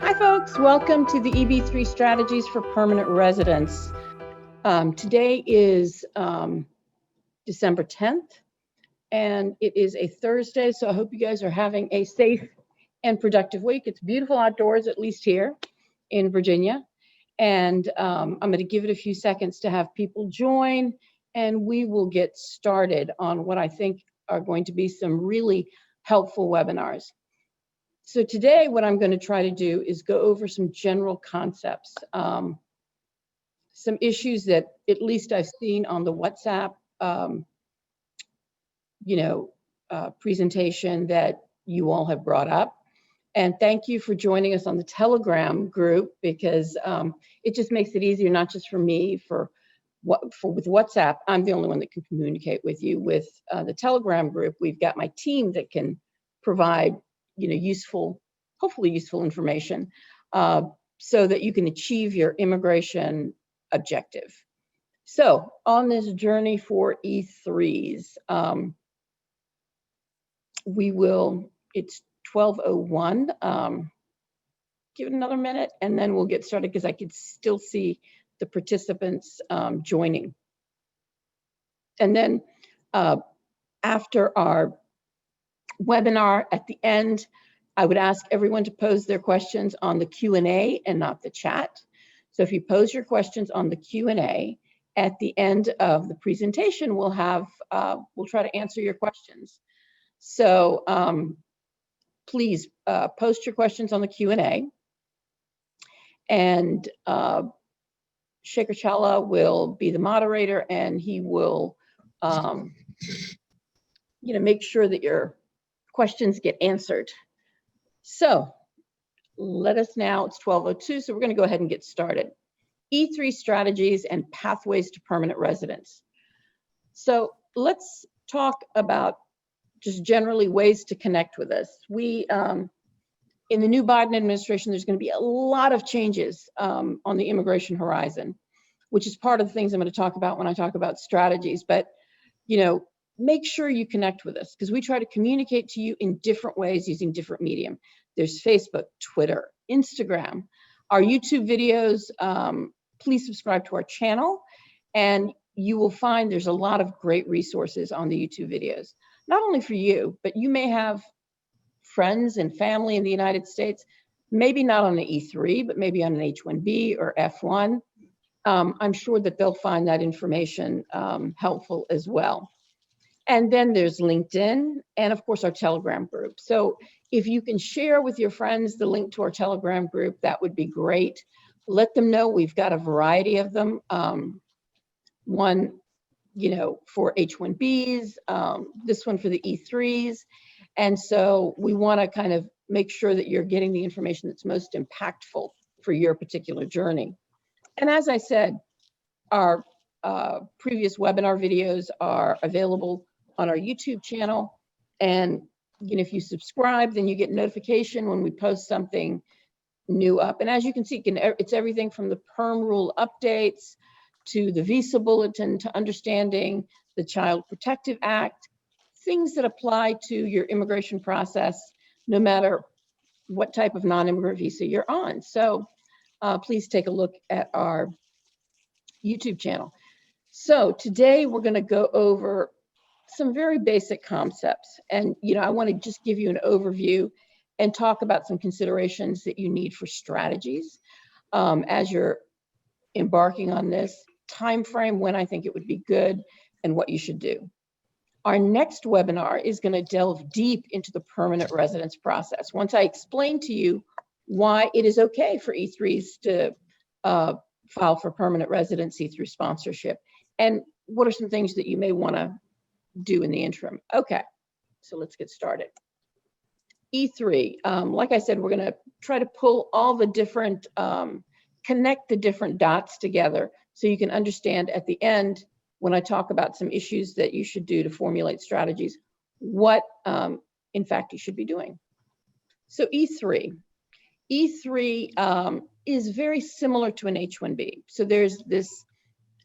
Hi folks, welcome to the E-3 Strategies for Permanent Residents. Today is December 10th, and it is a Thursday, so I hope you guys are having a safe and productive week. It's beautiful outdoors, at least here in Virginia, and I'm going to give it a few seconds to have people join, and we will get started on what I think are going to be some really helpful webinars. So today, what I'm going to try to do is go over some general concepts, some issues that at least I've seen on the WhatsApp, presentation that you all have brought up. And thank you for joining us on the Telegram group, because it just makes it easier, not just for me, with WhatsApp. I'm the only one that can communicate with you. With the Telegram group, we've got my team that can provide hopefully useful information, so that you can achieve your immigration objective. So on this journey for E3s, it's 12:01. Give it another minute and then we'll get started, because I could still see the participants joining. And then after our webinar, at the end, I would ask everyone to pose their questions on the Q&A and not the chat. So if you pose your questions on the Q&A, at the end of the presentation, we'll try to answer your questions. So please post your questions on the Q&A, and Shekhar Challa will be the moderator, and he will make sure that your questions get answered. So it's now 12:02, so we're going to go ahead and get started. E3 strategies and pathways to permanent residence. So let's talk about just generally ways to connect with us. In the new Biden administration, there's going to be a lot of changes on the immigration horizon, which is part of the things I'm going to talk about when I talk about strategies. But, make sure you connect with us, because we try to communicate to you in different ways using different medium. There's Facebook, Twitter, Instagram, our YouTube videos. Please subscribe to our channel, and you will find there's a lot of great resources on the YouTube videos, not only for you, but you may have friends and family in the United States, maybe not on the E3, but maybe on an H-1B or F-1. I'm sure that they'll find that information helpful as well. And then there's LinkedIn, and of course our Telegram group. So if you can share with your friends the link to our Telegram group, that would be great. Let them know we've got a variety of them. One, for H-1Bs, this one for the E3s. And so we want to kind of make sure that you're getting the information that's most impactful for your particular journey. And as I said, our previous webinar videos are available on our YouTube channel. And if you subscribe, then you get notification when we post something new up. And as you can see, it's everything from the perm rule updates to the visa bulletin to understanding the Child Protective Act, things that apply to your immigration process, no matter what type of non-immigrant visa you're on. So please take a look at our YouTube channel. So today we're going to go over some very basic concepts. And, I want to just give you an overview and talk about some considerations that you need for strategies as you're embarking on this time frame, when I think it would be good and what you should do. Our next webinar is going to delve deep into the permanent residence process. Once I explain to you why it is okay for E3s to file for permanent residency through sponsorship, and what are some things that you may want to do in the interim. Okay, so let's get started. E3, like I said, we're going to try to pull all the different, connect the different dots together so you can understand at the end, when I talk about some issues that you should do to formulate strategies, what in fact you should be doing. So E3 is very similar to an H-1B. So there's this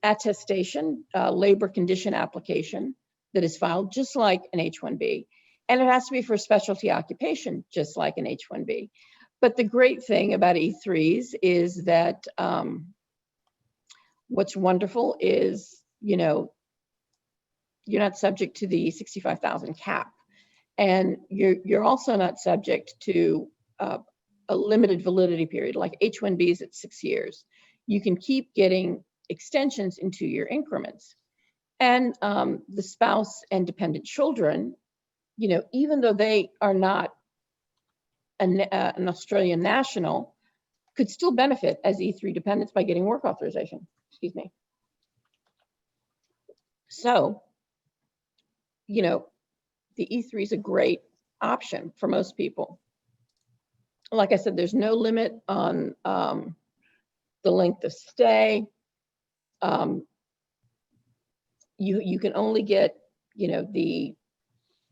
attestation, labor condition application that is filed just like an H-1B, and it has to be for a specialty occupation, just like an H-1B. But the great thing about E3s is that what's wonderful is, you're not subject to the 65,000 cap. And you're also not subject to a limited validity period, like H-1Bs at 6 years. You can keep getting extensions in 2-year increments. And the spouse and dependent children, even though they are not an Australian national, could still benefit as E3 dependents by getting work authorization. Excuse me. So, the E3 is a great option for most people. Like I said, there's no limit on the length of stay. You can only get, the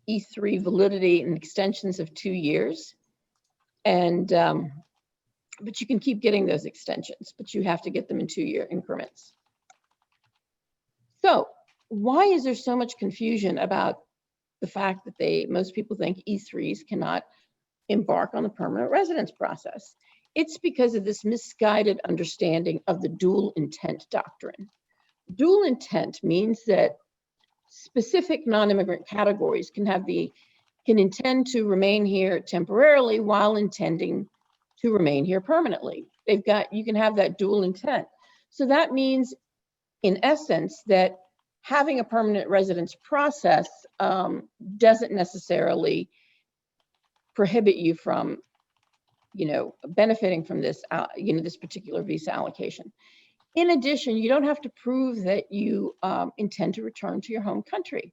E3 validity and extensions of 2 years. And, but you can keep getting those extensions, but you have to get them in 2-year increments. So why is there so much confusion about the fact that most people think E3s cannot embark on the permanent residence process? It's because of this misguided understanding of the dual intent doctrine. Dual intent means that specific non-immigrant categories can intend to remain here temporarily while intending to remain here permanently. You can have that dual intent. So that means, in essence, that having a permanent residence process doesn't necessarily prohibit you from, benefiting from this, this particular visa allocation. In addition, you don't have to prove that you intend to return to your home country.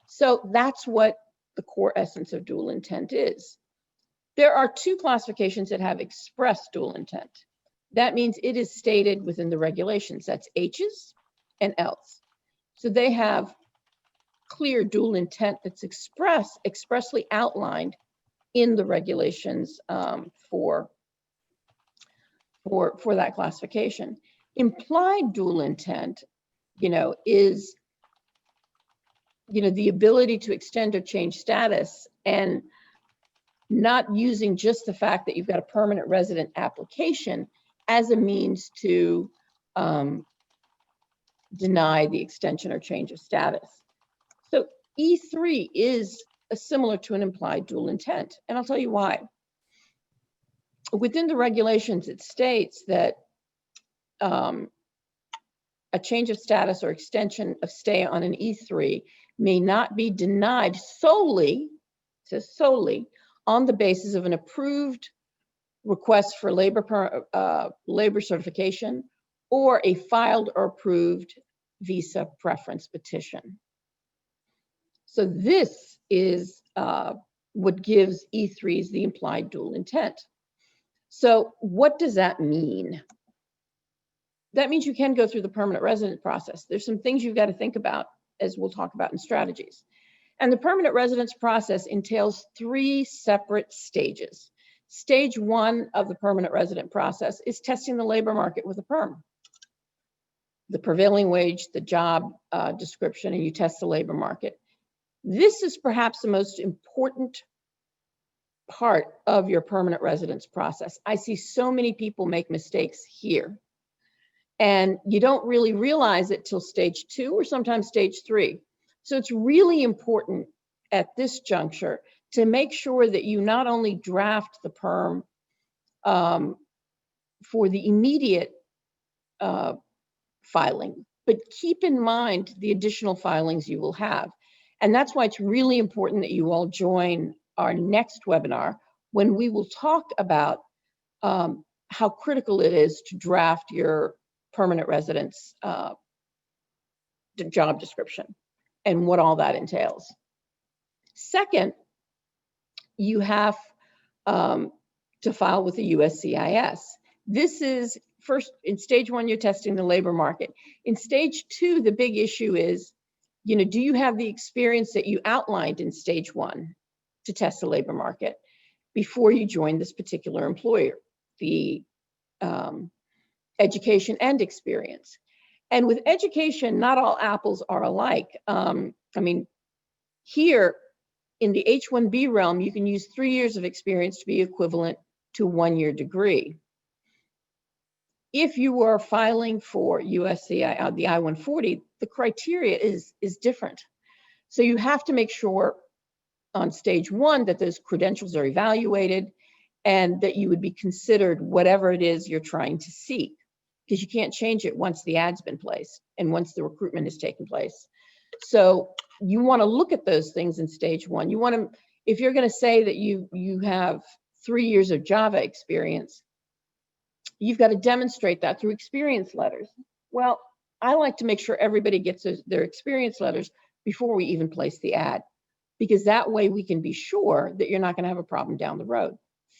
So that's what the core essence of dual intent is. There are 2 classifications that have express dual intent. That means it is stated within the regulations. That's H's and L's. So they have clear dual intent that's expressly outlined in the regulations for that classification. Implied dual intent, is, the ability to extend or change status and not using just the fact that you've got a permanent resident application as a means to deny the extension or change of status. So E3 is similar to an implied dual intent, and I'll tell you why. Within the regulations, it states that a change of status or extension of stay on an E3 may not be denied solely on the basis of an approved request for labor certification or a filed or approved visa preference petition. So this is what gives E3s the implied dual intent. So what does that mean? That means you can go through the permanent resident process. There's some things you've got to think about, as we'll talk about in strategies. And the permanent residence process entails 3 separate stages. Stage 1 of the permanent resident process is testing the labor market with a perm. The prevailing wage, the job description, and you test the labor market. This is perhaps the most important part of your permanent residence process. I see so many people make mistakes here. And you don't really realize it till stage 2 or sometimes stage 3. So it's really important at this juncture to make sure that you not only draft the perm for the immediate filing, but keep in mind the additional filings you will have. And that's why it's really important that you all join our next webinar, when we will talk about how critical it is to draft your permanent residence job description and what all that entails. Second, you have to file with the USCIS. This is first, in stage 1, you're testing the labor market. In stage 2, the big issue is, do you have the experience that you outlined in stage 1 to test the labor market before you join this particular employer? The education and experience. And with education, not all apples are alike. Here in the H-1B realm, you can use 3 years of experience to be equivalent to a 1-year degree. If you are filing for USC, the I-140, the criteria is different. So you have to make sure on stage 1 that those credentials are evaluated and that you would be considered whatever it is you're trying to seek, because you can't change it once the ad's been placed and once the recruitment has taken place. So you want to look at those things in stage 1. You want to, if you're going to say that you have 3 years of Java experience, you've got to demonstrate that through experience letters. Well, I like to make sure everybody gets their experience letters before we even place the ad, because that way we can be sure that you're not going to have a problem down the road.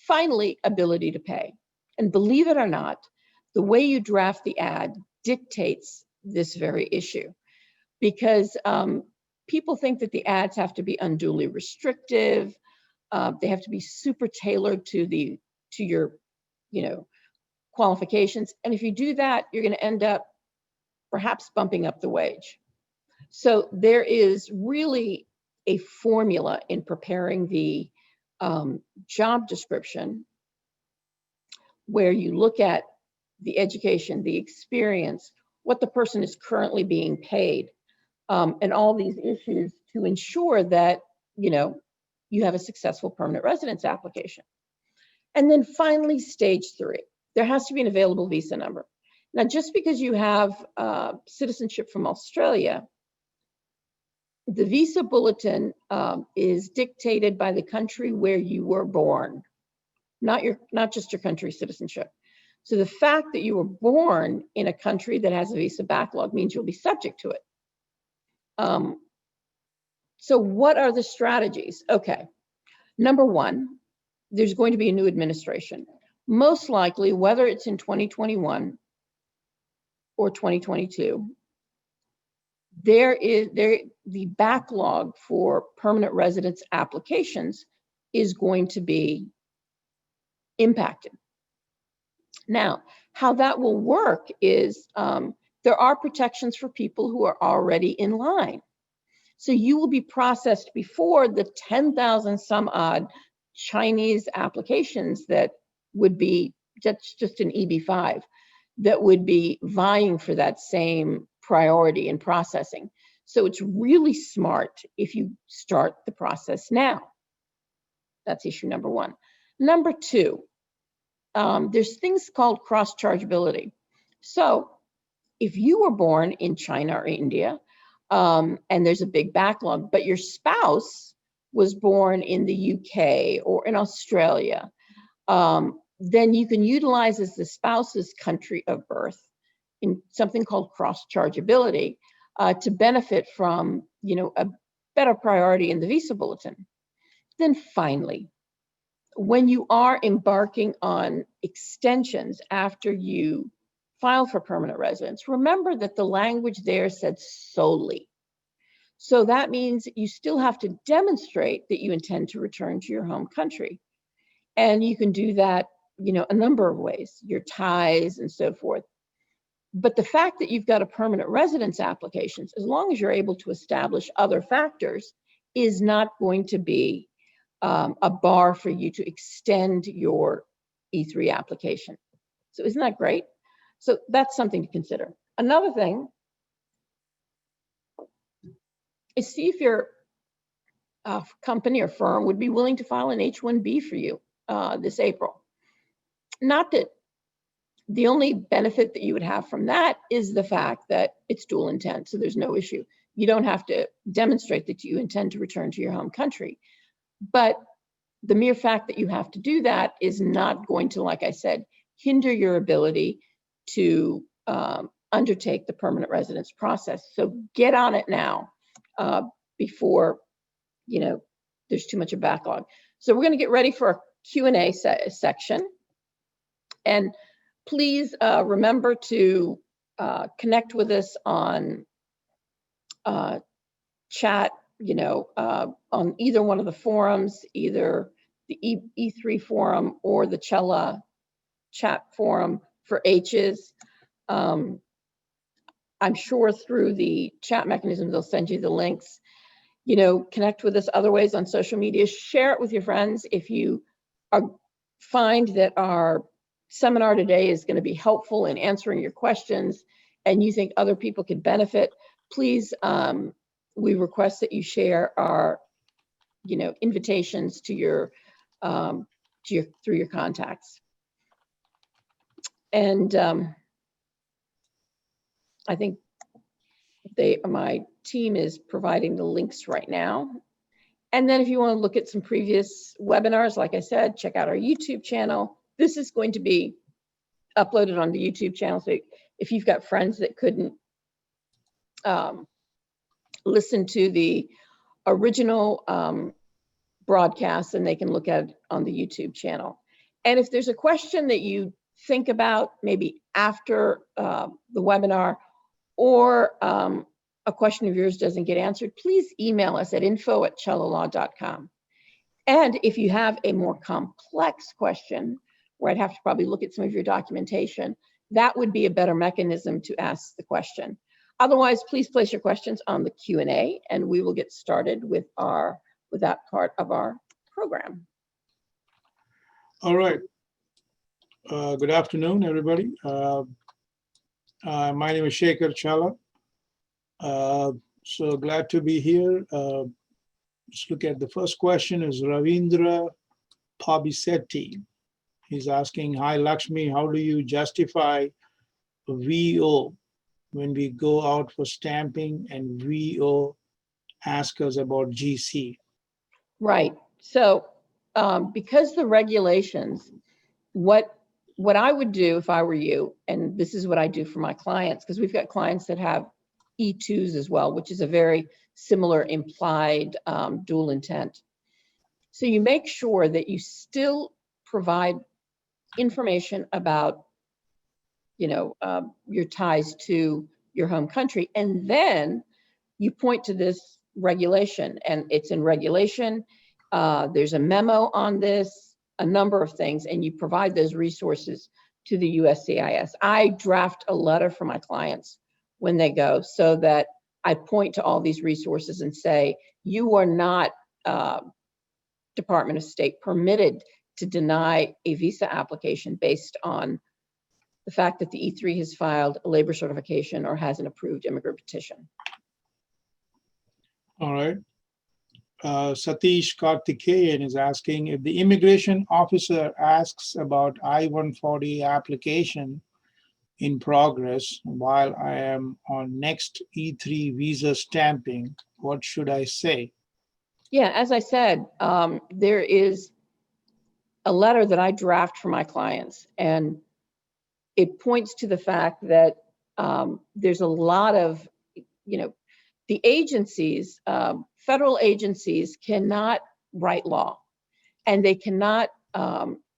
Finally, ability to pay. And believe it or not, the way you draft the ad dictates this very issue, because people think that the ads have to be unduly restrictive. They have to be super tailored to your, qualifications. And if you do that, you're going to end up perhaps bumping up the wage. So there is really a formula in preparing the job description where you look at the education, the experience, what the person is currently being paid, and all these issues to ensure that, you have a successful permanent residence application. And then finally, stage 3, there has to be an available visa number. Now, just because you have citizenship from Australia, the visa bulletin is dictated by the country where you were born, not just your country's citizenship. So the fact that you were born in a country that has a visa backlog means you'll be subject to it. So what are the strategies? Okay, number 1, there's going to be a new administration. Most likely, whether it's in 2021 or 2022, the backlog for permanent residence applications is going to be impacted. Now, how that will work is there are protections for people who are already in line. So you will be processed before the 10,000 some odd Chinese applications that would be just an EB-5 that would be vying for that same priority in processing. So it's really smart if you start the process now. That's issue number 1. Number 2, there's things called cross-chargeability. So if you were born in China or India, and there's a big backlog, but your spouse was born in the UK or in Australia, then you can utilize as the spouse's country of birth in something called cross-chargeability to benefit from, a better priority in the visa bulletin. Then finally, when you are embarking on extensions after you file for permanent residence, remember that the language there said solely. So that means you still have to demonstrate that you intend to return to your home country. And you can do that, a number of ways, your ties and so forth. But the fact that you've got a permanent residence application, as long as you're able to establish other factors, is not going to be a bar for you to extend your E-3 application. So isn't that great? So that's something to consider. Another thing is see if your company or firm would be willing to file an H-1B for you this April. Not that the only benefit that you would have from that is the fact that it's dual intent, so there's no issue. You don't have to demonstrate that you intend to return to your home country. But the mere fact that you have to do that is not going to, like I said, hinder your ability to undertake the permanent residence process. So get on it now before, there's too much of a backlog. So we're going to get ready for a Q&A section. And please remember to connect with us on chat, on either one of the forums, either the E3 forum or the Cella chat forum for H's. I'm sure through the chat mechanism, they'll send you the links. Connect with us other ways on social media. Share it with your friends if you are find that our seminar today is going to be helpful in answering your questions and you think other people could benefit, please, we request that you share our, invitations to your, through your contacts. And I think my team is providing the links right now. And then if you want to look at some previous webinars, like I said, check out our YouTube channel. This is going to be uploaded on the YouTube channel. So if you've got friends that couldn't listen to the original broadcast, then they can look at it on the YouTube channel. And if there's a question that you think about maybe after the webinar, or a question of yours doesn't get answered, please email us at info@cellolaw.com. And if you have a more complex question, where I'd have to probably look at some of your documentation, that would be a better mechanism to ask the question. Otherwise, please place your questions on the Q&A, and we will get started with that part of our program. All right. Good afternoon, everybody. My name is Shekhar Challa. So glad to be here. Let's look at the first question is Ravindra Pabisetti. He's asking, hi Lakshmi, how do you justify VO when we go out for stamping and VO ask us about GC? Right. So because the regulations, what I would do if I were you, and this is what I do for my clients, because we've got clients that have E2s as well, which is a very similar implied dual intent. So you make sure that you still provide information about, your ties to your home country, and then you point to this regulation, and it's in regulation. There's a memo on this, a number of things, and you provide those resources to the USCIS. I draft a letter for my clients when they go, so that I point to all these resources and say, you are not Department of State permitted to deny a visa application based on the fact that the E3 has filed a labor certification or has an approved immigrant petition. All right. Satish Karthikeyan is asking, if the immigration officer asks about I-140 application in progress while I am on next E3 visa stamping, what should I say? Yeah, as I said, there is a letter that I draft for my clients, and it points to the fact that there's a lot of, the agencies, federal agencies cannot write law, and they cannot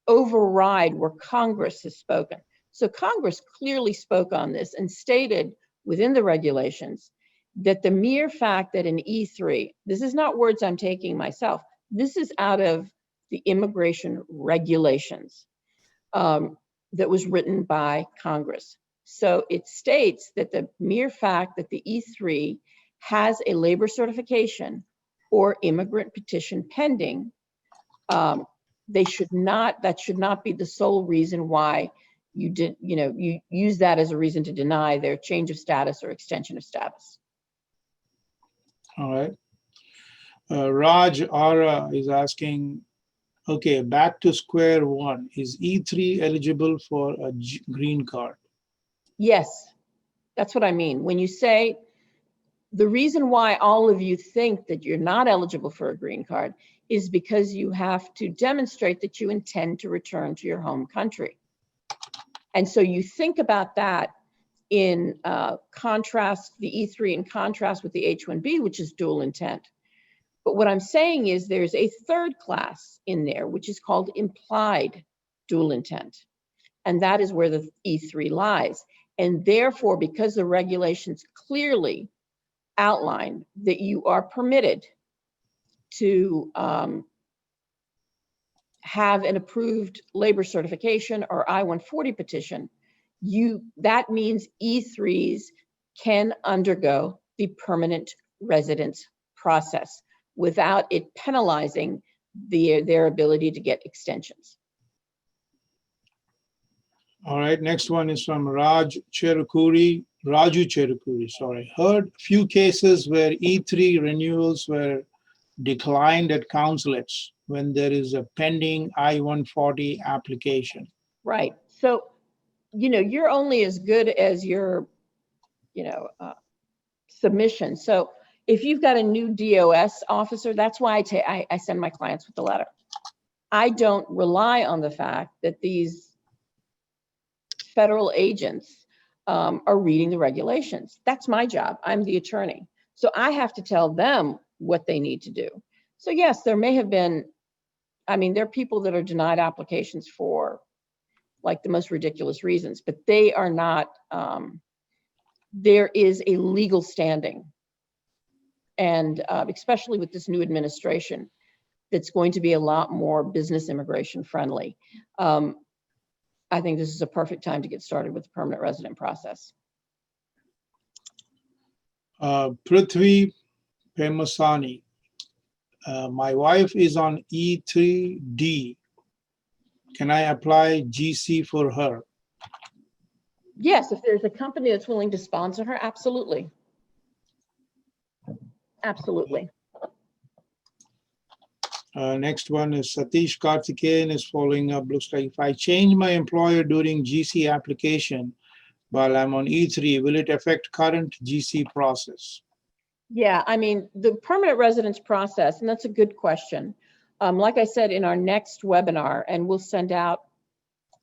override where Congress has spoken. So Congress clearly spoke on this and stated within the regulations that the mere fact that an E3, this is not words I'm taking myself, this is out of the immigration regulations that was written by Congress. So it states that the mere fact that the E3 has a labor certification or immigrant petition pending, that should not be the sole reason why you use that as a reason to deny their change of status or extension of status. All right. Raj Ara is asking, okay, back to square one. Is E3 eligible for a green card? Yes, that's what I mean. When you say the reason why all of you think that you're not eligible for a green card is because you have to demonstrate that you intend to return to your home country. And so you think about that in contrast, the E3 in contrast with the H-1B, which is dual intent. But what I'm saying is there's a third class in there, which is called implied dual intent. And that is where the E3 lies. And therefore, because the regulations clearly outline that you are permitted to have an approved labor certification or I-140 petition, that means E3s can undergo the permanent residence process without it penalizing their ability to get extensions. All right, next one is from Raju Cherukuri, sorry. Heard few cases where E3 renewals were declined at consulates when there is a pending I-140 application. Right. So, you're only as good as your, submission. So if you've got a new DOS officer, that's why I send my clients with the letter. I don't rely on the fact that these federal agents are reading the regulations. That's my job. I'm the attorney. So I have to tell them what they need to do. So yes, there may have been, there are people that are denied applications for like the most ridiculous reasons, but they are not, there is a legal standing. And especially with this new administration, that's going to be a lot more business immigration friendly. I think this is a perfect time to get started with the permanent resident process. Prithvi Pemasani. My wife is on E3D. Can I apply GC for her? Yes, if there's a company that's willing to sponsor her, absolutely. Absolutely. Next one is Satish Karthikeyan is following up. Looks like if I change my employer during GC application while I'm on E3, will it affect current GC process? Yeah, the permanent residence process, and that's a good question. Like I said, in our next webinar, and we'll send out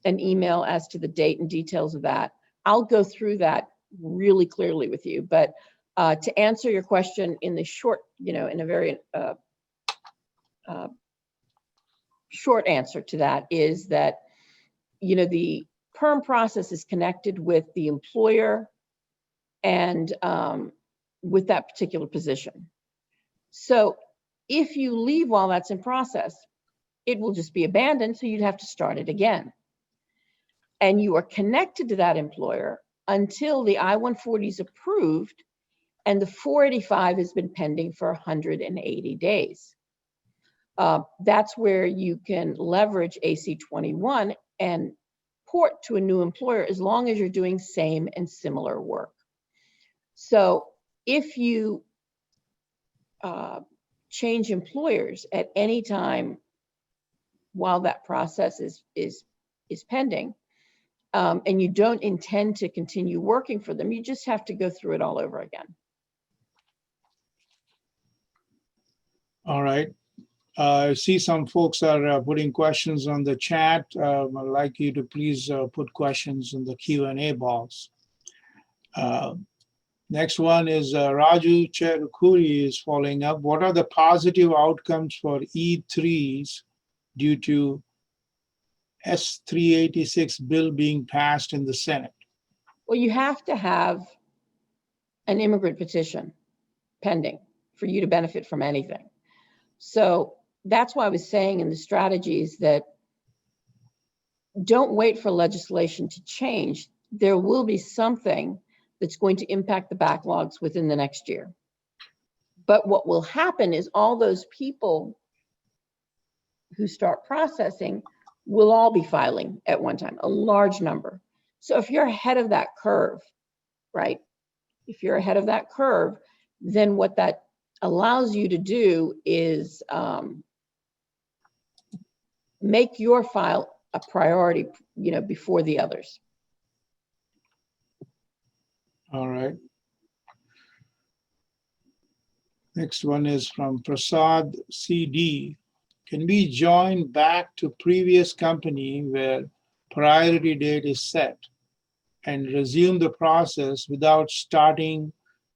an email as to the date and details of that. I'll go through that really clearly with you. But to answer your question in the short, in a very short answer to that is that, the perm process is connected with the employer and with that particular position. So if you leave while that's in process, it will just be abandoned, so you'd have to start it again. And you are connected to that employer until the I-140 is approved and the 485 has been pending for 180 days. That's where you can leverage AC-21 and port to a new employer as long as you're doing same and similar work. So if you change employers at any time while that process is pending, and you don't intend to continue working for them, you just have to go through it all over again. All right. I see some folks are putting questions on the chat. I'd like you to please put questions in the Q&A box. Next one is Raju Cherukuri is following up. What are the positive outcomes for E3s due to S386 bill being passed in the Senate? Well, you have to have an immigrant petition pending for you to benefit from anything. So that's why I was saying in the strategies that don't wait for legislation to change. There will be something that's going to impact the backlogs within the next year. But what will happen is all those people who start processing will all be filing at one time, a large number. So if you're ahead of that curve, right? If you're ahead of that curve, then what that allows you to do is make your file a priority, before the others. All right. Next one is from Prasad CD. Can we join back to previous company where priority date is set and resume the process without starting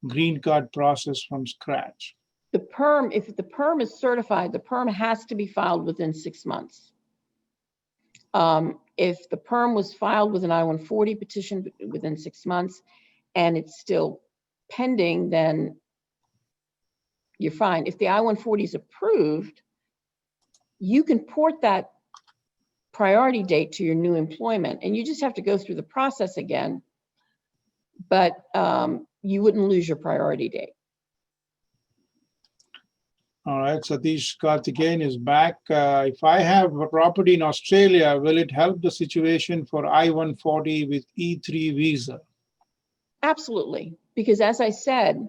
green card process from scratch? The perm, if the perm is certified, the perm has to be filed within 6 months. If the perm was filed with an I-140 petition within 6 months and it's still pending, then you're fine. If the I-140 is approved, you can port that priority date to your new employment, and you just have to go through the process again, but you wouldn't lose your priority date. All right, Satish Karthikeyan is back. If I have a property in Australia, will it help the situation for I-140 with E-3 visa? Absolutely, because as I said,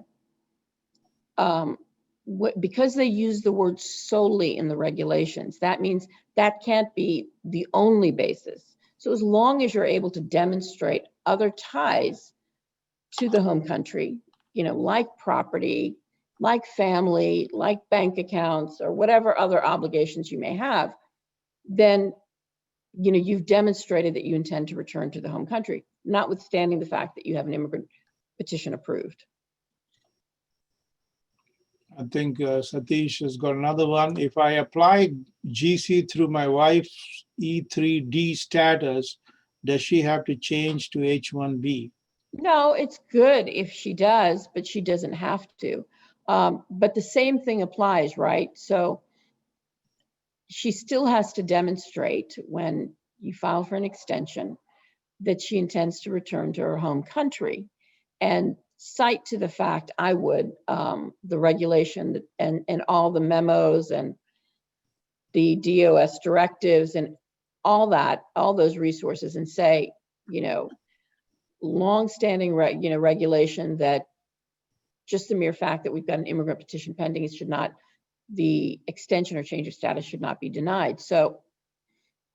because they use the word solely in the regulations, that means that can't be the only basis. So as long as you're able to demonstrate other ties to the home country, like property, like family, like bank accounts, or whatever other obligations you may have, then you've demonstrated that you intend to return to the home country, notwithstanding the fact that you have an immigrant petition approved. I think Satish has got another one. If I apply GC through my wife's E3D status, does she have to change to H1B? No, it's good if she does, but she doesn't have to. But the same thing applies, right? So she still has to demonstrate when you file for an extension that she intends to return to her home country, and cite to the fact, I would, the regulation and all the memos and the DOS directives and all that, all those resources, and say, longstanding regulation that just the mere fact that we've got an immigrant petition pending, the extension or change of status should not be denied. So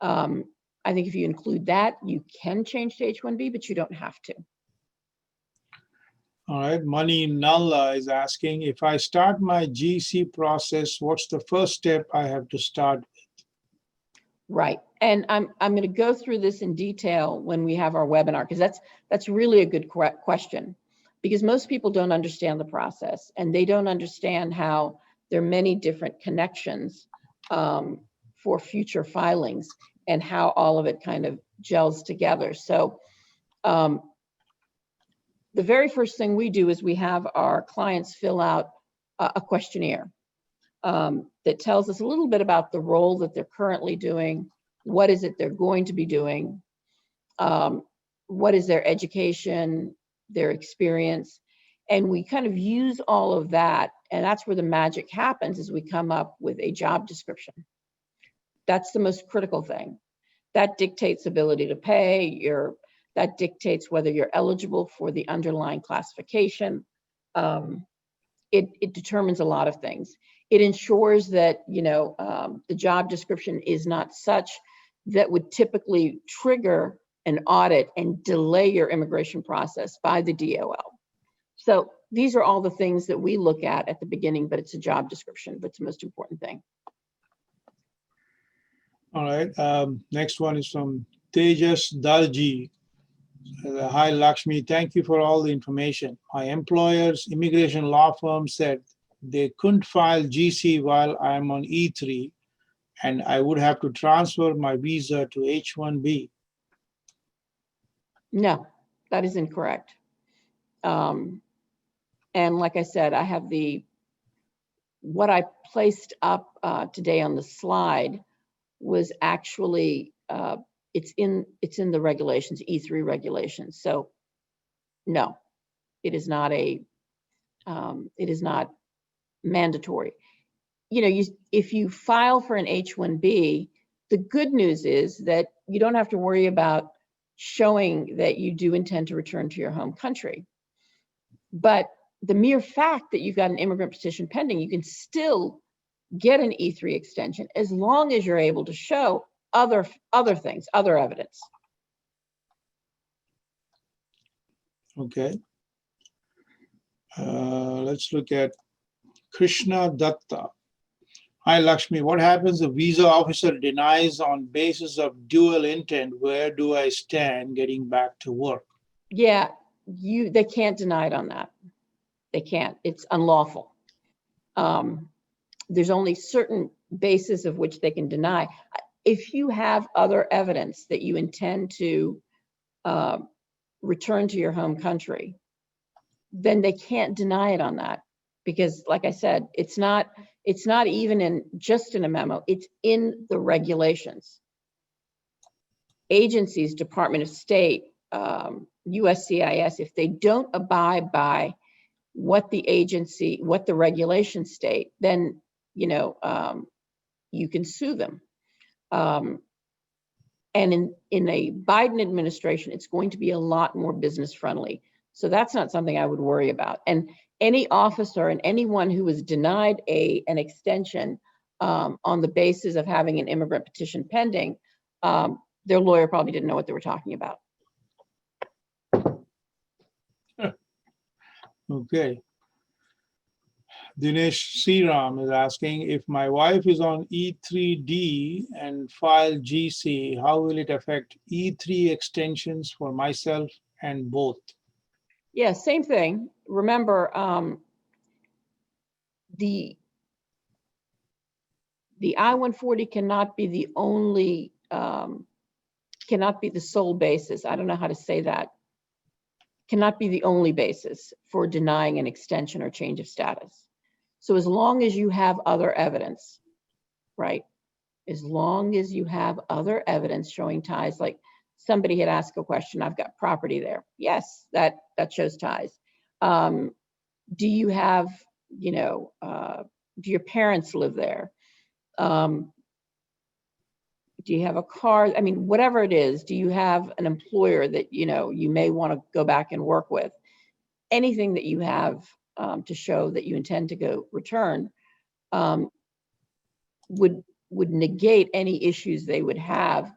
I think if you include that, you can change to H-1B, but you don't have to. All right, Mani Nalla is asking, if I start my GC process, what's the first step I have to start with? Right, and I'm going to go through this in detail when we have our webinar, because that's really a good question, because most people don't understand the process, and they don't understand how there are many different connections for future filings and how all of it kind of gels together. So the very first thing we do is we have our clients fill out a questionnaire that tells us a little bit about the role that they're currently doing, what is it they're going to be doing, what is their education, their experience, and we kind of use all of that, and that's where the magic happens, is we come up with a job description. That's the most critical thing. That dictates ability to pay, that dictates whether you're eligible for the underlying classification. It determines a lot of things. It ensures that the job description is not such that would typically trigger an audit and delay your immigration process by the DOL. So these are all the things that we look at the beginning, but it's a job description that's the most important thing. All right, next one is from Tejas Dalji. Hi, Lakshmi. Thank you for all the information. My employer's immigration law firm said they couldn't file GC while I'm on E3, and I would have to transfer my visa to H-1B. No, that is incorrect. And like I said, I have what I placed up today on the slide was actually, it's in the regulations, E3 regulations. So no, it is not mandatory. If you file for an H-1B, the good news is that you don't have to worry about showing that you do intend to return to your home country. But the mere fact that you've got an immigrant petition pending, you can still get an E3 extension as long as you're able to show other things, other evidence. Okay. Let's look at Krishna Datta. Hi, Lakshmi. What happens if visa officer denies on basis of dual intent? Where do I stand getting back to work? Yeah, they can't deny it on that. They can't. It's unlawful. There's only certain bases of which they can deny. If you have other evidence that you intend to return to your home country, then they can't deny it on that. Because like I said, it's not even just in a memo, it's in the regulations. Agencies, Department of State, USCIS, if they don't abide by what the regulations state, then you can sue them. And in a Biden administration, it's going to be a lot more business friendly. So that's not something I would worry about. And any officer and anyone who was denied an extension on the basis of having an immigrant petition pending, their lawyer probably didn't know what they were talking about. Okay. Dinesh Sriram is asking, if my wife is on E3D and file GC, how will it affect E3 extensions for myself and both? Yeah, same thing. Remember, the I-140 cannot be the only, cannot be the sole basis. I don't know how to say that. Cannot be the only basis for denying an extension or change of status. So as long as you have other evidence, right? As long as you have other evidence showing ties, like somebody had asked a question, I've got property there. Yes, that shows ties. Do you have, do your parents live there? Do you have a car? I mean, whatever it is, do you have an employer that, you may want to go back and work with? Anything that you have to show that you intend to go return would negate any issues they would have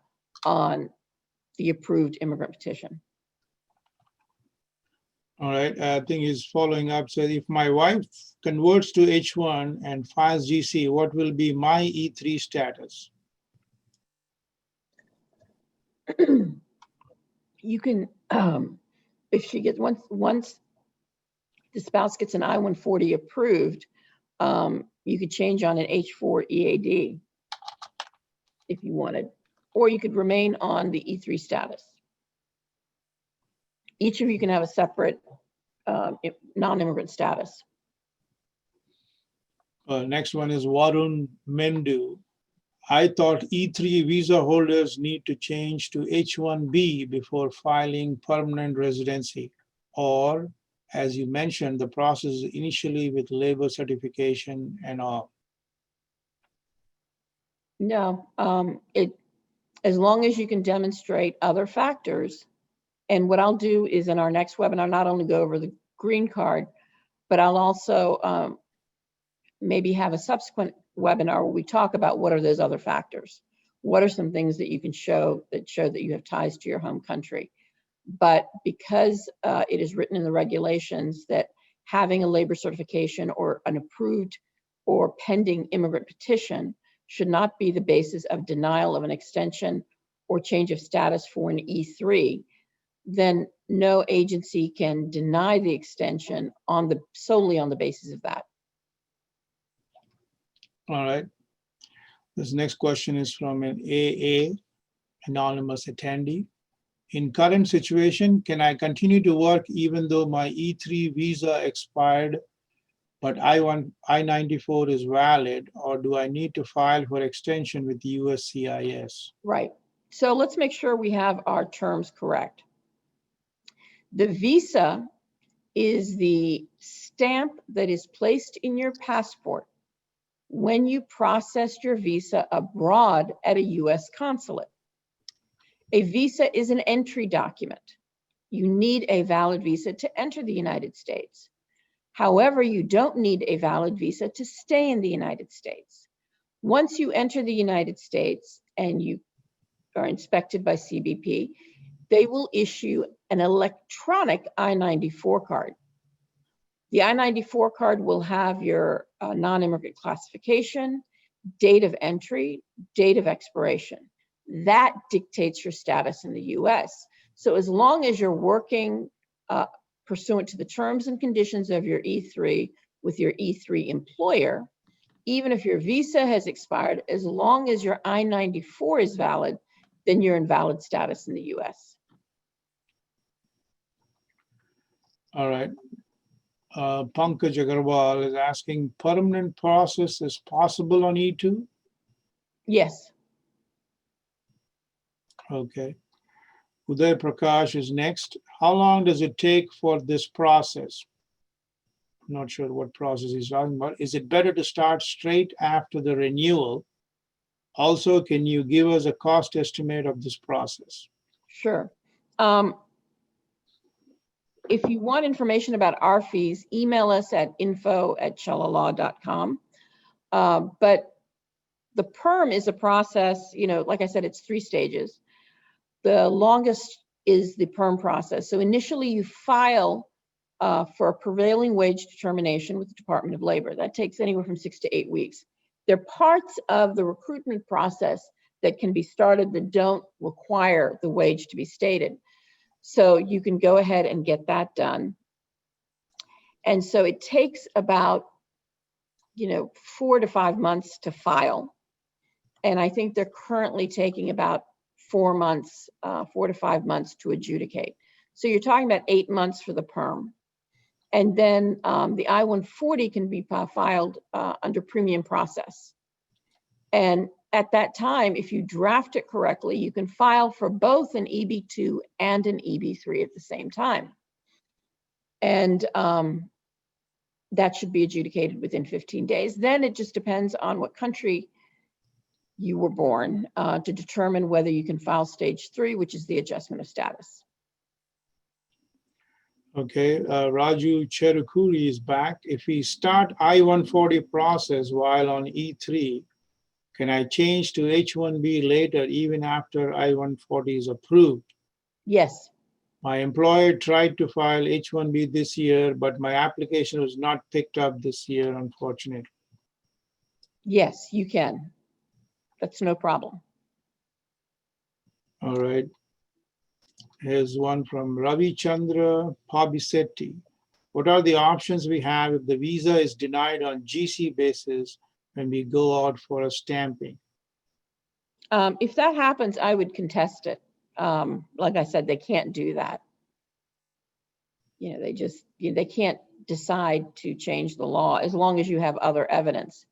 on the approved immigrant petition. All right, I think he's following up. So if my wife converts to H1 and files GC, what will be my E3 status? You can, if she gets, once the spouse gets an I-140 approved, you could change on an H4 EAD if you wanted, or you could remain on the E3 status. Each of you can have a separate non-immigrant status. Next one is Varun Mendu. I thought E3 visa holders need to change to H1B before filing permanent residency, or, as you mentioned, the process initially with labor certification and all. No, as long as you can demonstrate other factors. And what I'll do is in our next webinar, not only go over the green card, but I'll also maybe have a subsequent webinar where we talk about what are those other factors. What are some things that you can show that you have ties to your home country? But because it is written in the regulations that having a labor certification or an approved or pending immigrant petition should not be the basis of denial of an extension or change of status for an E3, then no agency can deny the extension solely on the basis of that. All right. This next question is from an AA, anonymous attendee. In current situation, can I continue to work even though my E3 visa expired, but I-94 is valid, or do I need to file for extension with USCIS? Right. So let's make sure we have our terms correct. The visa is the stamp that is placed in your passport when you processed your visa abroad at a US consulate. A visa is an entry document. You need a valid visa to enter the United States. However, you don't need a valid visa to stay in the United States. Once you enter the United States and you are inspected by CBP, they will issue an electronic I-94 card. The I-94 card will have your non-immigrant classification, date of entry, date of expiration. That dictates your status in the US. So as long as you're working pursuant to the terms and conditions of your E3 with your E3 employer, even if your visa has expired, as long as your I-94 is valid, then you're in valid status in the US. All right. Pankaj Agarwal is asking, permanent process is possible on E2? Yes. Okay. Uday Prakash is next. How long does it take for this process? not sure what process he's talking about. Is it better to start straight after the renewal? Also, can you give us a cost estimate of this process? Sure. If you want information about our fees, email us at info@chalalaw.com. But the perm is a process, like I said, it's 3 stages. The longest is the perm process. So initially you file for a prevailing wage determination with the Department of Labor. That takes anywhere from 6 to 8 weeks. There are parts of the recruitment process that can be started that don't require the wage to be stated. So you can go ahead and get that done. And so it takes about, 4 to 5 months to file. And I think they're currently taking about 4 months, 4 to 5 months to adjudicate. So you're talking about 8 months for the perm. And then the I-140 can be filed under premium process. And at that time, if you draft it correctly, you can file for both an EB2 and an EB3 at the same time. And that should be adjudicated within 15 days. Then it just depends on what country you were born to determine whether you can file stage 3, which is the adjustment of status. Okay, Raju Cherukuri is back. If we start I-140 process while on E3, can I change to H-1B later even after I-140 is approved? Yes. My employer tried to file H-1B this year, but my application was not picked up this year, unfortunately. Yes, you can. That's no problem. All right. Here's one from Ravi Chandra Pabisetti. What are the options we have if the visa is denied on GC basis when we go out for a stamping? If that happens, I would contest it. Like I said, they can't do that. They can't decide to change the law as long as you have other evidence.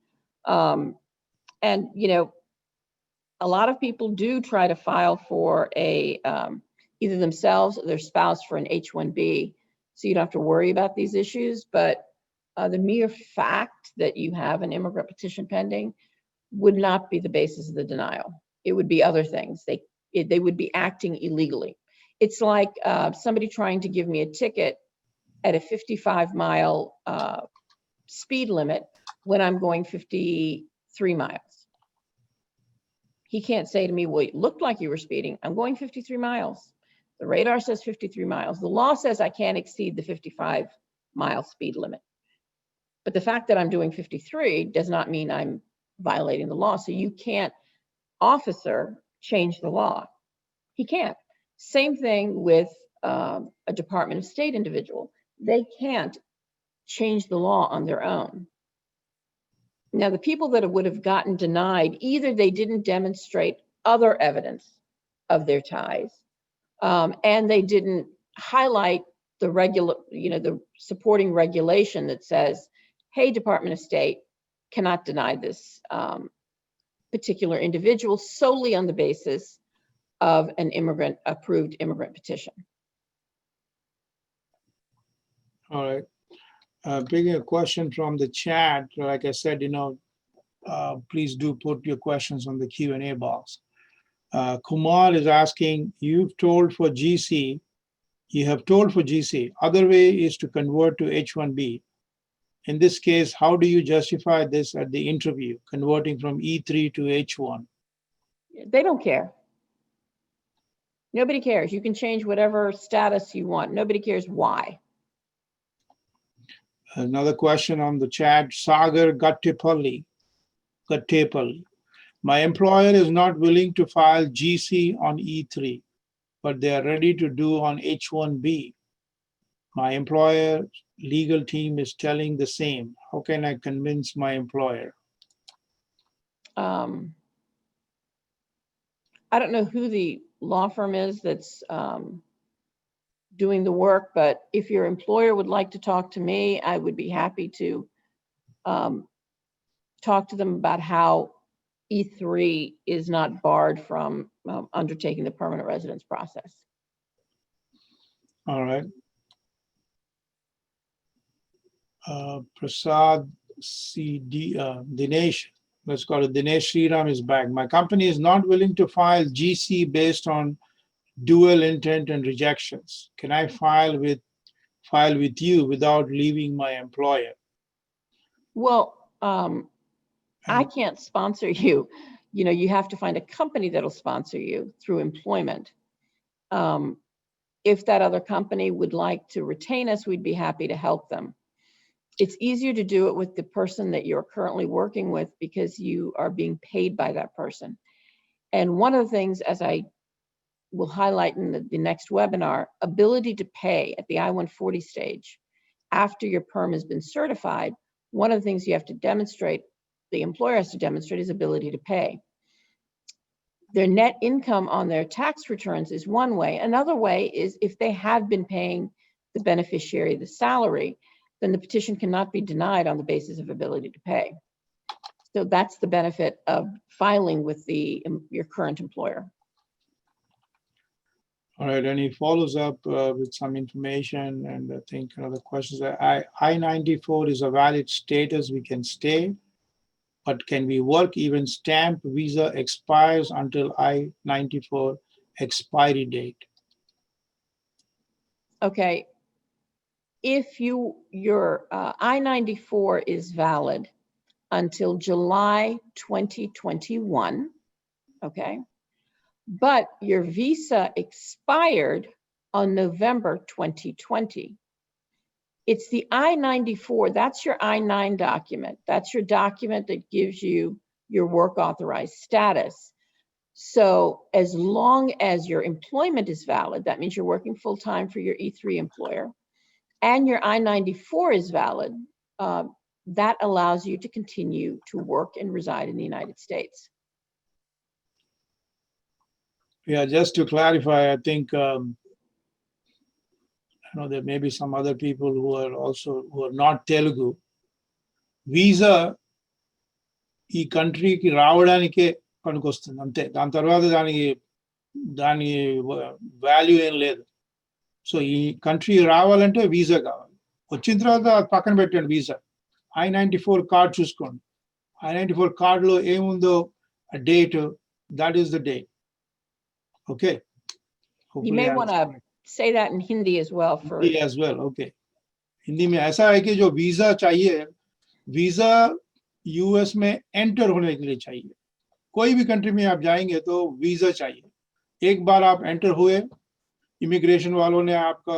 And, a lot of people do try to file for either themselves or their spouse for an H-1B, so you don't have to worry about these issues. But the mere fact that you have an immigrant petition pending would not be the basis of the denial. It would be other things. They would be acting illegally. It's like somebody trying to give me a ticket at a 55-mile speed limit when I'm going 53 miles. He can't say to me, well, it looked like you were speeding. I'm going 53 miles. The radar says 53 miles. The law says I can't exceed the 55-mile speed limit. But the fact that I'm doing 53 does not mean I'm violating the law. So you can't, officer, change the law. He can't. Same thing with a Department of State individual. They can't change the law on their own. Now, the people that would have gotten denied, either they didn't demonstrate other evidence of their ties, and they didn't highlight the supporting regulation that says, hey, Department of State cannot deny this particular individual solely on the basis of an approved immigrant petition. All right. Bringing a question from the chat, like I said, please do put your questions on the Q&A box. Kumar is asking, you have told for GC, other way is to convert to H-1B. In this case, how do you justify this at the interview, converting from E3 to H-1? They don't care. Nobody cares. You can change whatever status you want. Nobody cares why. Another question on the chat, Sagar Gattepalli. My employer is not willing to file GC on E3, but they are ready to do on H-1B. My employer legal team is telling the same. How can I convince my employer? I don't know who the law firm is that's doing the work, but if your employer would like to talk to me, I would be happy to talk to them about how E3 is not barred from undertaking the permanent residence process. All right. Prasad CD, Dinesh, let's call it Dinesh Sriram is back. My company is not willing to file GC based on dual intent and rejections. Can I file with you without leaving my employer? Well, I can't sponsor you. You know, you have to find a company that'll sponsor you through employment. If that other company would like to retain us, we'd be happy to help them. It's easier to do it with the person that you're currently working with because you are being paid by that person. And one of the things, as I will highlight in the next webinar, ability to pay at the I-140 stage after your perm has been certified. One of the things you have to demonstrate, the employer has to demonstrate, is ability to pay. Their net income on their tax returns is one way. Another way is if they have been paying the beneficiary the salary, then the petition cannot be denied on the basis of ability to pay. So that's the benefit of filing with your current employer. All right, and he follows up with some information, and I think another question is I-94 is a valid status, we can stay, but can we work even stamp visa expires until I-94 expiry date? Okay, if your I-94 is valid until July 2021, okay, but your visa expired on November 2020. It's the I-94, that's your I-9 document. That's your document that gives you your work authorized status. So as long as your employment is valid, that means you're working full-time for your E-3 employer, and your I-94 is valid, that allows you to continue to work and reside in the United States. Yeah, just to clarify, I think there may be some other people who are not Telugu. Visa ఈ కంట్రీకి రావడానికే పనికొస్తుంది అంతే. దాని తర్వాత దాని value ఏం లేదు. So ఈ కంట్రీ రావాలంటే వీసా కావాలి. వచ్చిన తర్వాత పక్కన పెట్టండి వీసా. I-94 కార్డ్ చూసుకోండి. I-94 కార్డులో ఏముందో date, that is the date. Okay. You may want to say that in Hindi as well. Hindi as well, okay. Hindi में ऐसा है कि जो वीजा चाहिए, वीजा यूएस में एंटर होने के लिए चाहिए. कोई भी कंट्री में आप जाएंगे तो वीजा चाहिए. एक बार आप एंटर हुए, इमिग्रेशन वालों ने आपका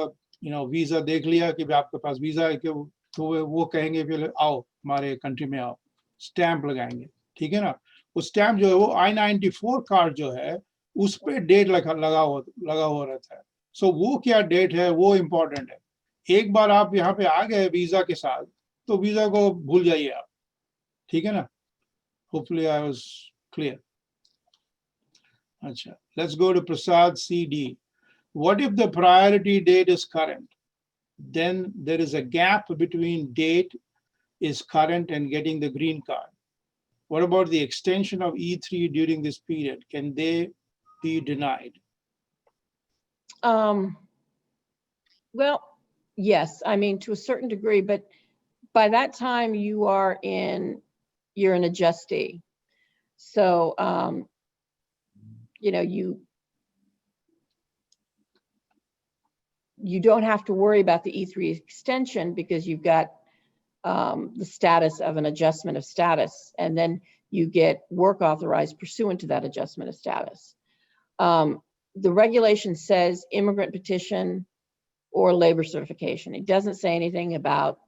वीजा देख लिया कि आपके पास वीजा है, तो वो कहेंगे फिर आओ हमारे कंट्री में आओ, स्टैंप लगाएंगे. ठीक है ना. वो स्टैंप जो है वो I-94 कार्ड जो है उस पे डेट लगा हुआ रहता है. सो वो क्या डेट है वो इम्पोर्टेंट है. एक बार आप यहाँ पे आ गए वीजा के साथ तो वीजा को भूल जाइए आप. ठीक है ना. Hopefully I was clear. अच्छा, let's go to Prasad CD. What if the priority date is current? Then there is a gap between date is current and getting the green card. What about the extension of E-3 during this period? Can they be denied? Well, yes, I mean, to a certain degree, but by that time you're an adjustee. So, you don't have to worry about the E-3 extension because you've got the status of an adjustment of status, and then you get work authorized pursuant to that adjustment of status. The regulation says immigrant petition or labor certification. It doesn't say anything about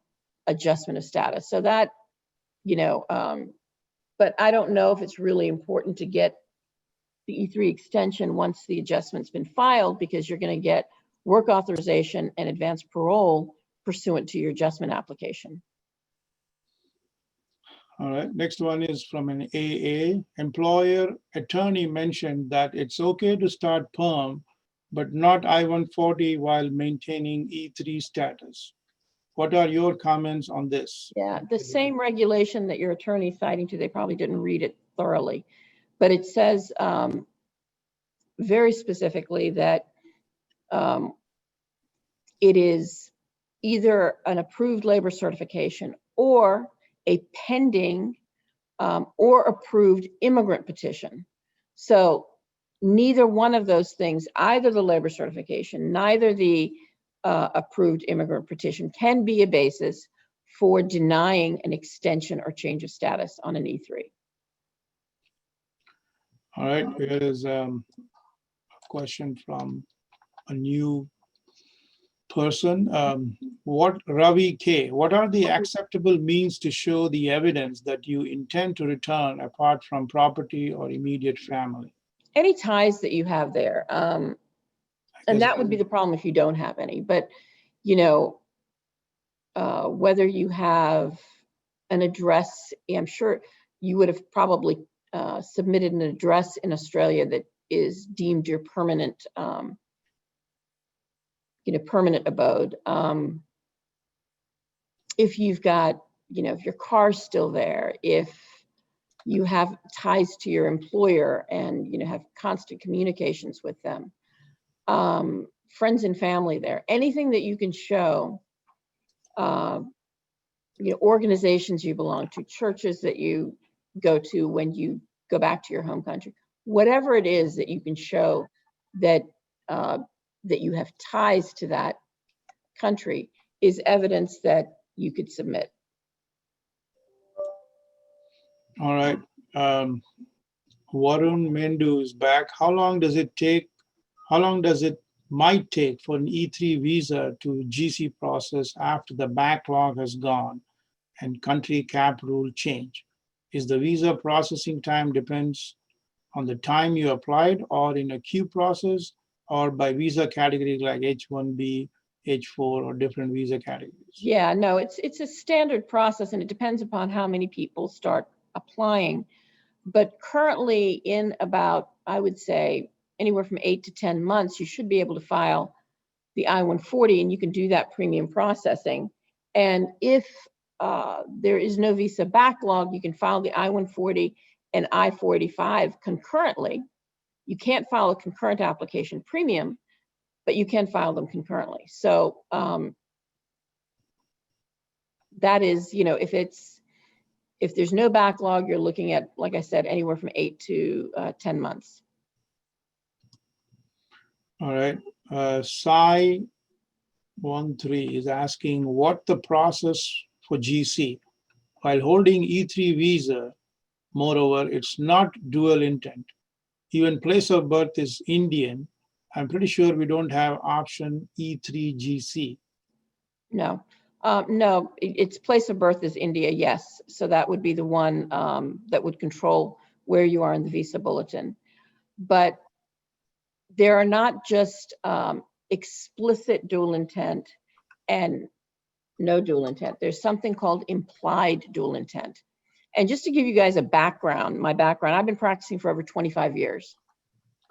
adjustment of status. So that, but I don't know if it's really important to get the E-3 extension once the adjustment's been filed, because you're going to get work authorization and advanced parole pursuant to your adjustment application. All right, next one is from an AA. Employer attorney mentioned that it's okay to start perm, but not I-140 while maintaining E-3 status. What are your comments on this? Yeah, the same regulation that your attorney is citing to, they probably didn't read it thoroughly, but it says very specifically that it is either an approved labor certification or a pending or approved immigrant petition. So neither one of those things, either the labor certification, neither the approved immigrant petition, can be a basis for denying an extension or change of status on an E3. All right, here is a question from a new person. Ravi K, what are the acceptable means to show the evidence that you intend to return apart from property or immediate family? Any ties that you have there. And that would be the problem if you don't have any. But, you know, whether you have an address, I'm sure you would have probably submitted an address in Australia that is deemed your permanent, permanent abode. If you've got, if your car's still there, if you have ties to your employer and, have constant communications with them, friends and family there, anything that you can show, organizations you belong to, churches that you go to when you go back to your home country, whatever it is that you can show that that you have ties to that country is evidence that you could submit. All right. Varun Mendu is back. How long does it might take for an E3 visa to GC process after the backlog has gone and country cap rule change? Is the visa processing time depends on the time you applied or in a queue process or by visa category like H-1B, H-4 or different visa categories? Yeah, no, it's a standard process and it depends upon how many people start applying. But currently in about, I would say, anywhere from 8 to 10 months, you should be able to file the I-140 and you can do that premium processing. And if there is no visa backlog, you can file the I-140 and I-485 concurrently. You can't file a concurrent application premium, but you can file them concurrently. So that is, if there's no backlog, you're looking at, like I said, anywhere from 8 to 10 months. All right. Sai 13 is asking what the process for GC while holding E3 visa. Moreover, it's not dual intent. Even place of birth is Indian. I'm pretty sure we don't have option E3 GC. No, no, its place of birth is India, yes. So that would be the one that would control where you are in the visa bulletin. But there are not just explicit dual intent and no dual intent. There's something called implied dual intent. And just to give you guys a background, my background, I've been practicing for over 25 years.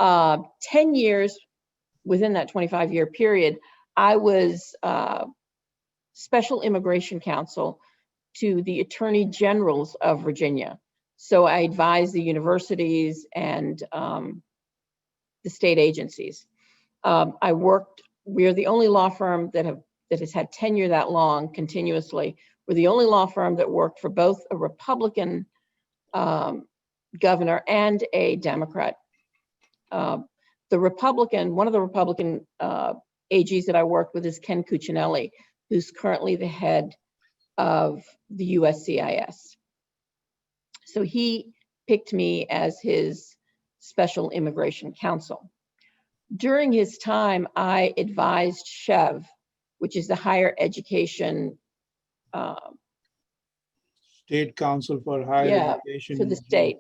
10 years within that 25-year period, I was special immigration counsel to the attorney generals of Virginia. So I advise the universities and the state agencies. We're the only law firm that has had tenure that long continuously. We're the only law firm that worked for both a Republican governor and a Democrat. One of the Republican AGs that I worked with is Ken Cuccinelli, who's currently the head of the USCIS. So he picked me as his special immigration counsel. During his time, I advised SHEV, which is the higher education State Council for Higher Education. For the state.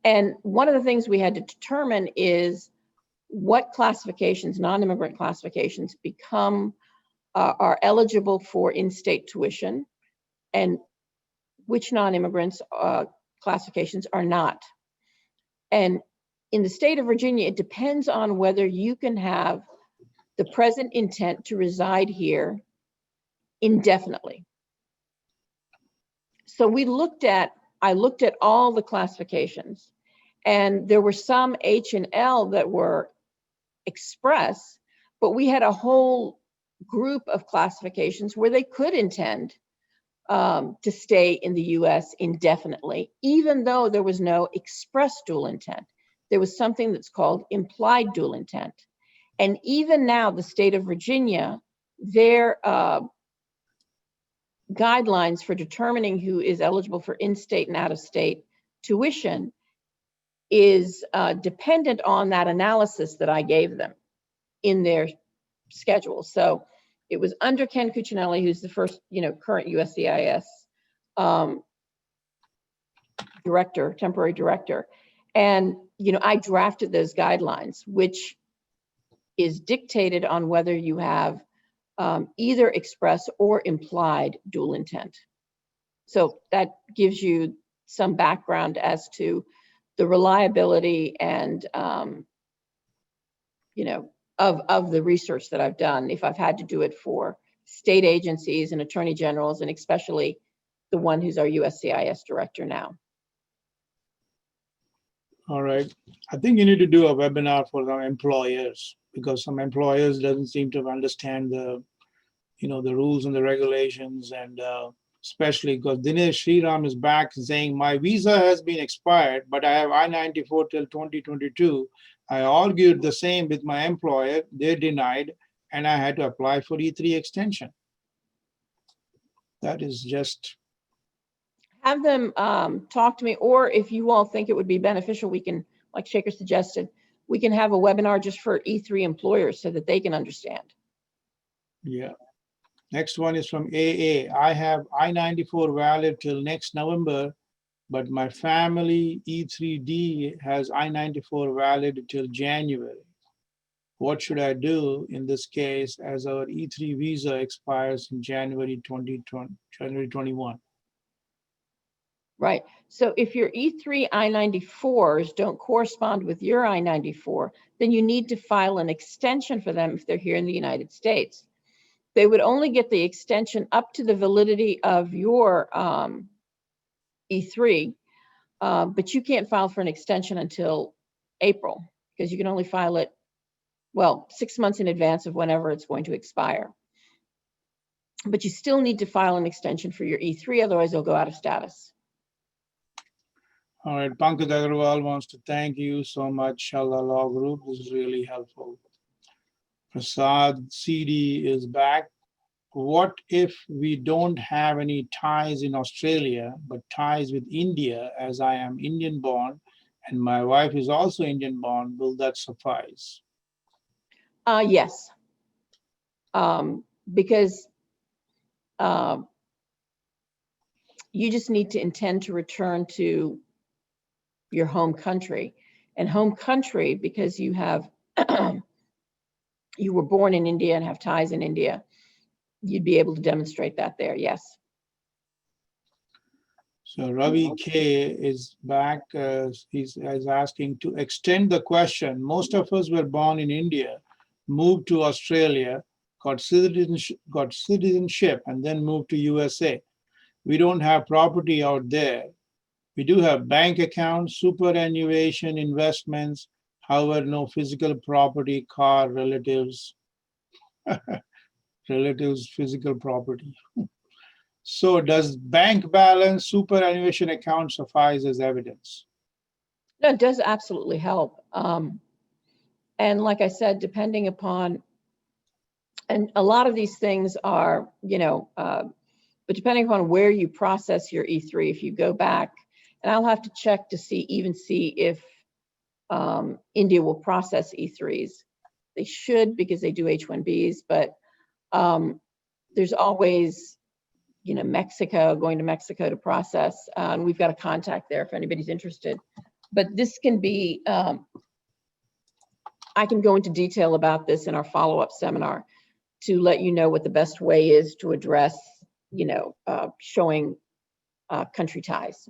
And one of the things we had to determine is what classifications, non-immigrant classifications, are eligible for in-state tuition and which non-immigrants classifications are not. And in the state of Virginia, it depends on whether you can have the present intent to reside here indefinitely. So I looked at all the classifications, and there were some H and L that were express, but we had a whole group of classifications where they could intend to stay in the US indefinitely, even though there was no express dual intent. There was something that's called implied dual intent. And even now, the state of Virginia, their guidelines for determining who is eligible for in-state and out-of-state tuition is dependent on that analysis that I gave them in their schedule. So it was under Ken Cuccinelli, who's the first, current USCIS director, temporary director. And, I drafted those guidelines, which is dictated on whether you have either express or implied dual intent. So that gives you some background as to the reliability and, of the research that I've done, if I've had to do it for state agencies and attorney generals, and especially the one who's our USCIS director now. All right. I think you need to do a webinar for the employers, because some employers doesn't seem to understand the, the rules and the regulations, and especially because Dinesh Sriram is back saying my visa has been expired, but I have I-94 till 2022. I argued the same with my employer. They denied, and I had to apply for E3 extension. That is just. Have them talk to me, or if you all think it would be beneficial, we can, like Shaker suggested, we can have a webinar just for E3 employers so that they can understand. Yeah. Next one is from AA. I have I-94 valid till next November, but my family E3D has I-94 valid till January. What should I do in this case, as our E3 visa expires in January 21? Right. So if your E3 I-94s don't correspond with your I-94, then you need to file an extension for them if they're here in the United States. They would only get the extension up to the validity of your E3, but you can't file for an extension until April, because you can only file it, 6 months in advance of whenever it's going to expire. But you still need to file an extension for your E3, otherwise they'll go out of status. All right, Pankaj Agarwal wants to thank you so much, Shala Law Group. This is really helpful. Prasad CD is back. What if we don't have any ties in Australia, but ties with India, as I am Indian born and my wife is also Indian born? Will that suffice? Yes, because you just need to intend to return to your home country, and home country, because you have you were born in India and have ties in India, you'd be able to demonstrate that there. Yes. So Ravi K is back. He's asking to extend the question. Most of us were born in India, moved to Australia, got citizenship, and then moved to USA. We don't have property out there. We do have bank accounts, superannuation, investments, however, no physical property, car, relatives, physical property. So does bank balance, superannuation account suffice as evidence? No, it does absolutely help. And like I said, depending upon, and a lot of these things are, but depending upon where you process your E3, if you go back, and I'll have to check to see if India will process E3s. They should, because they do H-1Bs, but there's always, Mexico, going to Mexico to process. And we've got a contact there if anybody's interested. But this can be, I can go into detail about this in our follow-up seminar to let you know what the best way is to address, showing country ties.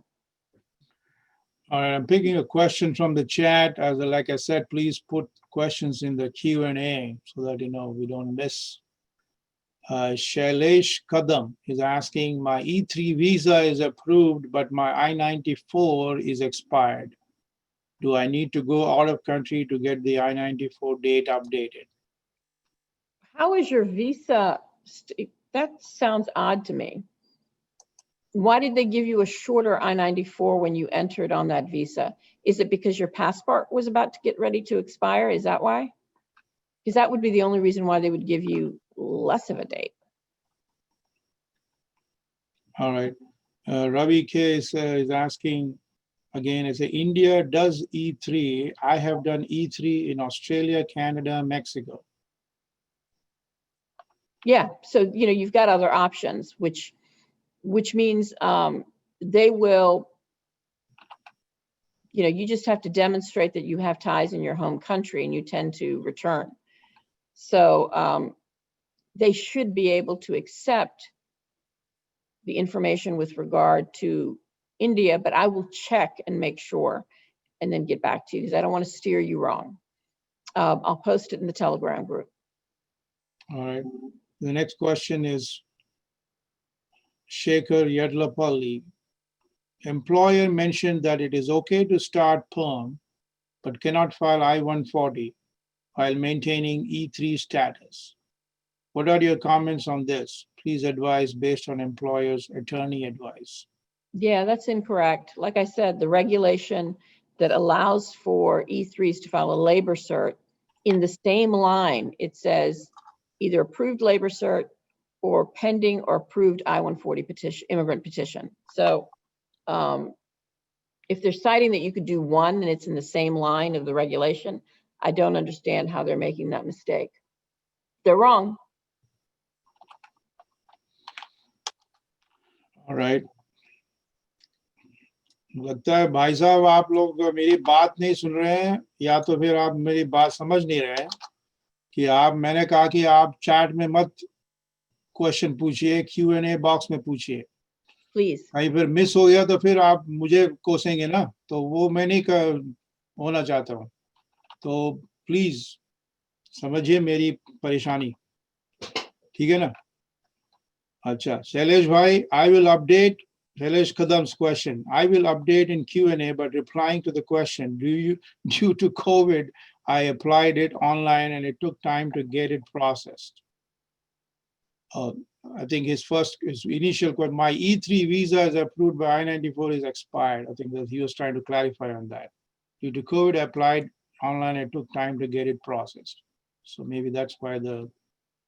All right, I'm picking a question from the chat. Like I said, please put questions in the Q&A so that, we don't miss. Shailesh Kadam is asking, my E3 visa is approved, but my I-94 is expired. Do I need to go out of country to get the I-94 date updated? How is your visa? That sounds odd to me. Why did they give you a shorter I-94 when you entered on that visa? Is it because your passport was about to get ready to expire? Is that why? Because that would be the only reason why they would give you less of a date. All right. Ravi K is asking again, it's India does E3. I have done E3 in Australia, Canada, Mexico. Yeah, so you've got other options, which means they will, you just have to demonstrate that you have ties in your home country and you tend to return. So they should be able to accept the information with regard to India, but I will check and make sure and then get back to you because I don't want to steer you wrong. I'll post it in the Telegram group. All right. The next question is Shekhar Yadlapalli. Employer mentioned that it is okay to start perm, but cannot file I-140 while maintaining E3 status. What are your comments on this? Please advise based on employer's attorney advice. Yeah, that's incorrect. Like I said, the regulation that allows for E3s to file a labor cert, in the same line, it says either approved labor cert or pending or approved I-140 petition, immigrant petition. So if they're citing that you could do one and it's in the same line of the regulation, I don't understand how they're making that mistake. They're wrong. All right. लगता है भाई साहब आप लोग मेरी बात नहीं सुन रहे हैं या तो फिर आप मेरी बात समझ नहीं रहे हैं कि मैंने कहा कि आप चैट में मत क्वेश्चन पूछिए, Q&A बॉक्स में पूछिए। प्लीज कहीं फिर मिस हो गया तो फिर आप मुझे कोसेंगे ना, तो वो मैं नहीं होना चाहता हूँ। तो प्लीज समझिए मेरी परेशानी, ठीक है ना? अच्छा, शैलेश भाई, I will update Shailesh Kadam's question. I will update in Q&A, but replying to the question, due to COVID, I applied it online and it took time to get it processed. I think his initial question, my E3 visa is approved, but I-94 is expired. I think that he was trying to clarify on that. Due to COVID, I applied online, it took time to get it processed. So maybe that's why the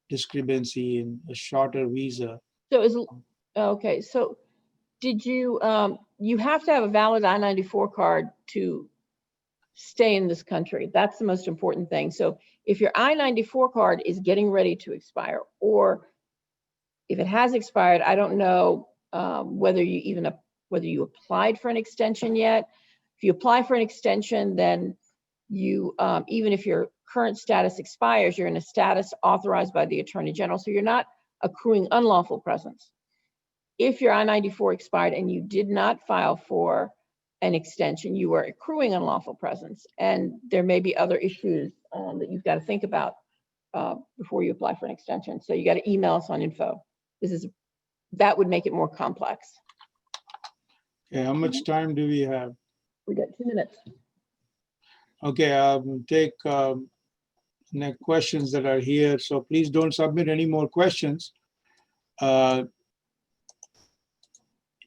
discrepancy in a shorter visa. So okay, so did you, you have to have a valid I-94 card to stay in this country. That's the most important thing. So if your I-94 card is getting ready to expire, or if it has expired, I don't know whether you applied for an extension yet. If you apply for an extension, then you, even if your current status expires, you're in a status authorized by the Attorney General. So you're not accruing unlawful presence. If your I-94 expired and you did not file for an extension, you are accruing unlawful presence. And there may be other issues that you've got to think about before you apply for an extension. So you got to email us on info. That would make it more complex. Okay, how much time do we have? We got 2 minutes. Okay, I'll take next questions that are here. So please don't submit any more questions.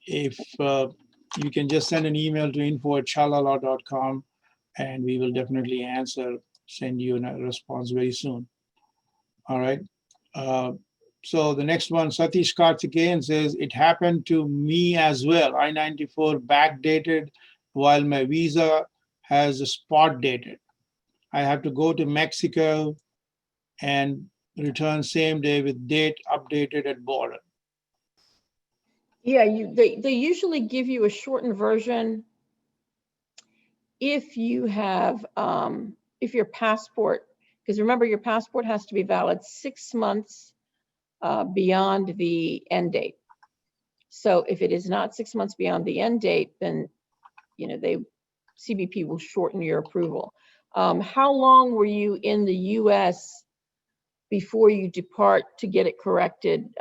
If you can just send an email to info@shalala.com and we will definitely send you a response very soon. All right. So the next one, Satish Karthikeyan says, it happened to me as well. I-94 backdated while my visa has a spot dated. I have to go to Mexico and return same day with date updated at border. Yeah, they usually give you a shortened version if you have, if your passport, because remember your passport has to be valid 6 months beyond the end date. So if it is not 6 months beyond the end date, then CBP will shorten your approval. How long were you in the U.S. before you depart to get it corrected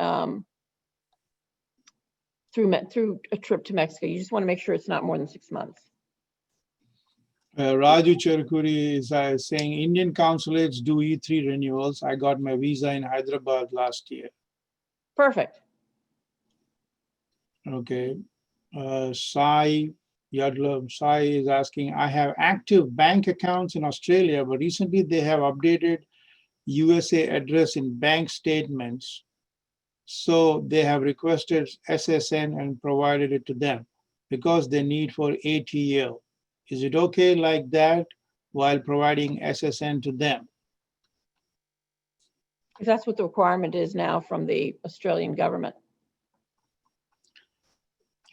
through a trip to Mexico? You just want to make sure it's not more than 6 months. Raju Cherukuri is saying Indian consulates do E3 renewals. I got my visa in Hyderabad last year. Perfect. Okay. Sai is asking, I have active bank accounts in Australia, but recently they have updated USA address in bank statements. So they have requested SSN and provided it to them because they need for ATL. Is it okay like that while providing SSN to them? If that's what the requirement is now from the Australian government.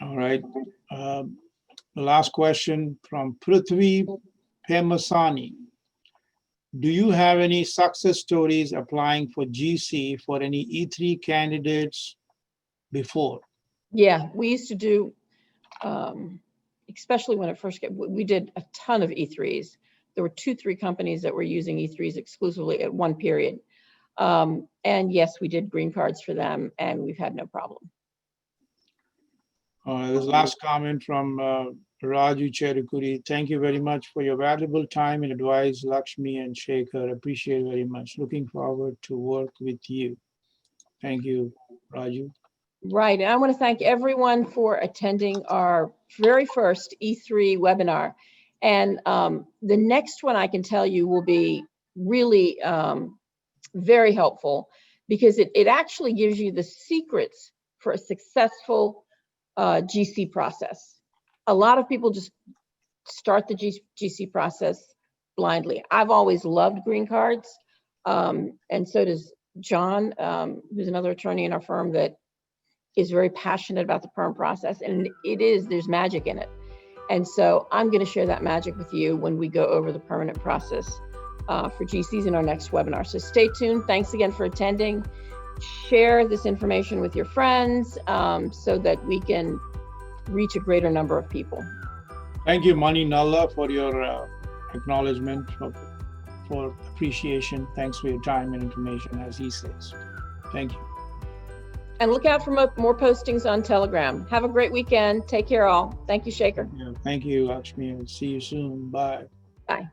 All right. The last question from Prithvi Pemasani. Do you have any success stories applying for GC for any E3 candidates before? Yeah, we used to do, especially when it first came, we did a ton of E3s. There were 2-3 companies that were using E3s exclusively at one period. And yes, we did green cards for them and we've had no problem. This last comment from Raju Cherukuri. Thank you very much for your valuable time and advice, Lakshmi and Shekhar. Appreciate very much. Looking forward to work with you. Thank you, Raju. Right, and I want to thank everyone for attending our very first E3 webinar. And the next one I can tell you will be really very helpful because it actually gives you the secrets for a successful GC process. A lot of people just start the GC process blindly. I've always loved green cards, and so does John, who's another attorney in our firm that is very passionate about the perm process, and there's magic in it. And so I'm going to share that magic with you when we go over the permanent process for GCs in our next webinar. So stay tuned. Thanks again for attending. Share this information with your friends so that we can reach a greater number of people. Thank you, Mani Nalla, for your acknowledgement, for appreciation. Thanks for your time and information, as he says. Thank you. And look out for more postings on Telegram. Have a great weekend. Take care all. Thank you, Shekhar. Yeah, thank you, Lakshmi. See you soon. Bye. Bye.